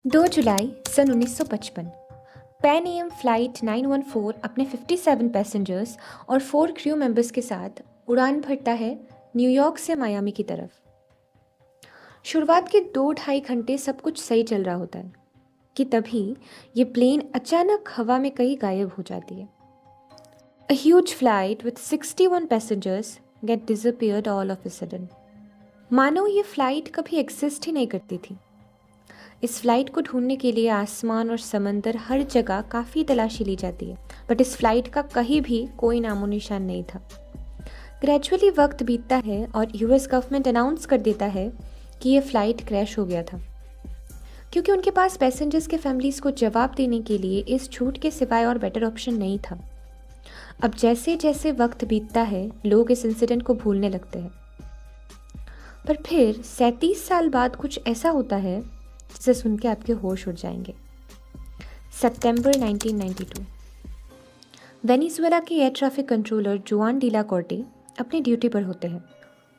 2 जुलाई सन 1955 Pan Am flight 914 अपने 57 पैसेंजर्स और 4 क्रू मेंबर्स के साथ उड़ान भरता है न्यूयॉर्क से मायामी की तरफ। शुरुआत के 2-2.5 घंटे सब कुछ सही चल रहा होता है कि तभी ये प्लेन अचानक हवा में कहीं गायब हो जाती है। A huge flight with 61 passengers get disappeared all of a sudden। मानो ये फ्लाइट कभी एग्जिस्ट ही नहीं करती थी। इस फ्लाइट को ढूंढने के लिए आसमान और समंदर हर जगह काफ़ी तलाशी ली जाती है, बट इस फ्लाइट का कहीं भी कोई नामो निशान नहीं था। ग्रेजुअली वक्त बीतता है और यूएस गवर्नमेंट अनाउंस कर देता है कि ये फ़्लाइट क्रैश हो गया था, क्योंकि उनके पास पैसेंजर्स के फैमिलीज़ को जवाब देने के लिए इस झूठ के सिवाय और बेटर ऑप्शन नहीं था। अब जैसे जैसे वक्त बीतता है लोग इस इंसिडेंट को भूलने लगते हैं, पर फिर 37 साल बाद कुछ ऐसा होता है जिसे सुन के आपके होश उड़ जाएंगे। सितंबर 1992 वेनेजुएला के एयर ट्रैफिक कंट्रोलर जुआन डी ला कोर्टे अपनी ड्यूटी पर होते हैं।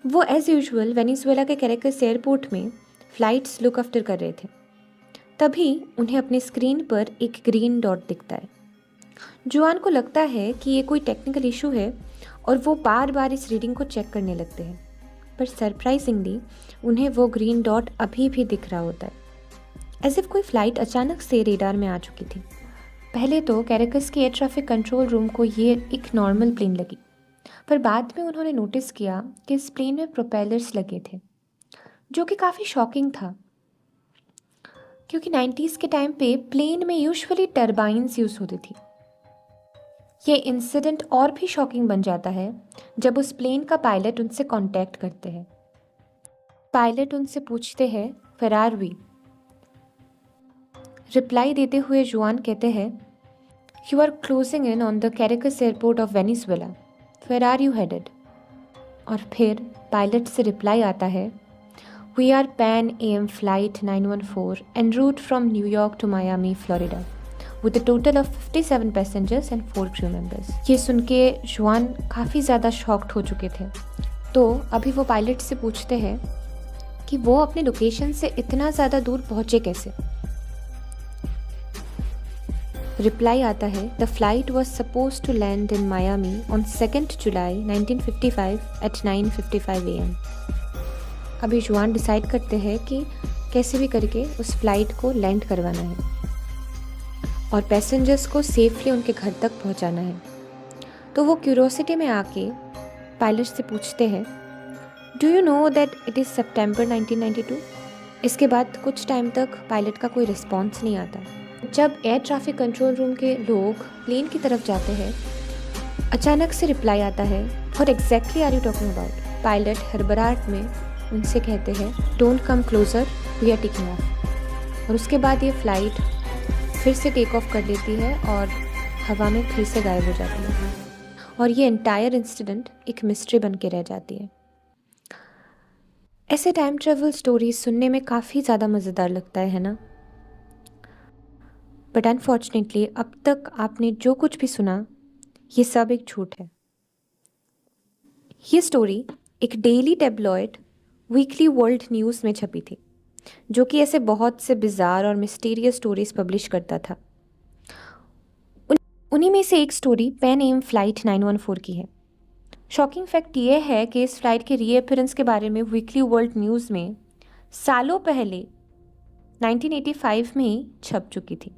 वो एज यूजुअल वेनेजुएला के कैरेकस एयरपोर्ट में फ़्लाइट्स लुक आफ्टर कर रहे थे। तभी उन्हें अपनी स्क्रीन पर एक ग्रीन डॉट दिखता है। जुआन को लगता है कि ये कोई टेक्निकल इशू है और वो बार बार इस रीडिंग को चेक करने लगते हैं, पर सरप्राइजिंगली उन्हें वो ग्रीन डॉट अभी भी दिख रहा होता है, एज इफ कोई फ़्लाइट अचानक से रेडार में आ चुकी थी। पहले तो कैरेकस के एयर ट्रैफिक कंट्रोल रूम को ये एक नॉर्मल प्लेन लगी, पर बाद में उन्होंने नोटिस किया कि इस प्लेन में प्रोपेलर्स लगे थे, जो कि काफ़ी शॉकिंग था, क्योंकि 90s के टाइम पे प्लेन में यूजुअली टर्बाइन्स यूज़ होती थी। ये इंसिडेंट और भी शॉकिंग बन जाता है जब उस प्लेन का पायलट उनसे कांटेक्ट करते हैं। पायलट उनसे पूछते हैं वेयर आर वी। रिप्लाई देते हुए जुआन कहते हैं you are closing in on the कैरेकस airport of Venezuela, where are you headed. और फिर पायलट से रिप्लाई आता है we are pan Am flight 914 N root from New York to Miami Florida with a total of 57 passengers and 4 crew members। ये सुन के जुआन काफ़ी ज़्यादा शॉक्ड हो चुके थे, तो अभी वो पायलट से पूछते हैं कि वो अपने लोकेशन से इतना ज़्यादा दूर पहुँचे कैसे। रिप्लाई आता है the flight was suppose to land in Miami on 2 July 1955 at 9:55 AM। अभी जुआन डिसाइड करते हैं कि कैसे भी करके उस फ्लाइट को लैंड करवाना है और पैसेंजर्स को सेफली उनके घर तक पहुंचाना है। तो वो क्यूरोसिटी में आके पायलट से पूछते हैं do you know that it is सितंबर 1992। इसके बाद कुछ टाइम तक पायलट का कोई रिस्पॉन्स नहीं आता। जब एयर ट्रैफिक कंट्रोल रूम के लोग प्लेन की तरफ जाते हैं, अचानक से रिप्लाई आता है what exactly are you talking about. Pilot हड़बड़ाहट में उनसे कहते हैं don't come closer we are taking off. और उसके बाद ये फ़्लाइट फिर से टेक ऑफ कर लेती है और हवा में फिर से गायब हो जाती है, और ये एंटायर इंसिडेंट एक मिस्ट्री बन के रह जाती है। ऐसे टाइम ट्रेवल स्टोरीज सुनने में काफ़ी ज़्यादा मज़ेदार लगता है ना, बट अनफॉर्चुनेटली अब तक आपने जो कुछ भी सुना ये सब एक झूठ है। ये स्टोरी एक daily tabloid weekly world news में छपी थी, जो कि ऐसे बहुत से बिजार और मिस्टीरियस स्टोरीज पब्लिश करता था। उन्हीं में से एक स्टोरी पैन एम फ्लाइट 914 की है। शॉकिंग फैक्ट ये है कि इस फ्लाइट के रीअपीयरेंस के बारे में वीकली वर्ल्ड न्यूज़ में सालों पहले 1985 में ही छप चुकी थी।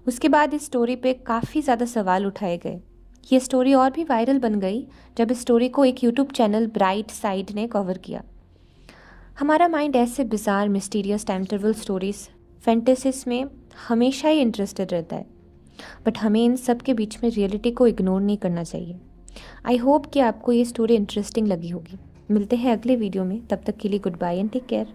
उसके बाद इस स्टोरी पे काफ़ी ज़्यादा सवाल उठाए गए। ये स्टोरी और भी वायरल बन गई जब इस स्टोरी को एक यूट्यूब चैनल ब्राइट साइड ने कवर किया। हमारा माइंड ऐसे bizarre mysterious time travel stories fantasies में हमेशा ही इंटरेस्टेड रहता है, बट हमें इन सब के बीच में रियलिटी को इग्नोर नहीं करना चाहिए। आई होप कि आपको ये स्टोरी इंटरेस्टिंग लगी होगी। मिलते हैं अगले वीडियो में, तब तक के लिए goodbye and take care.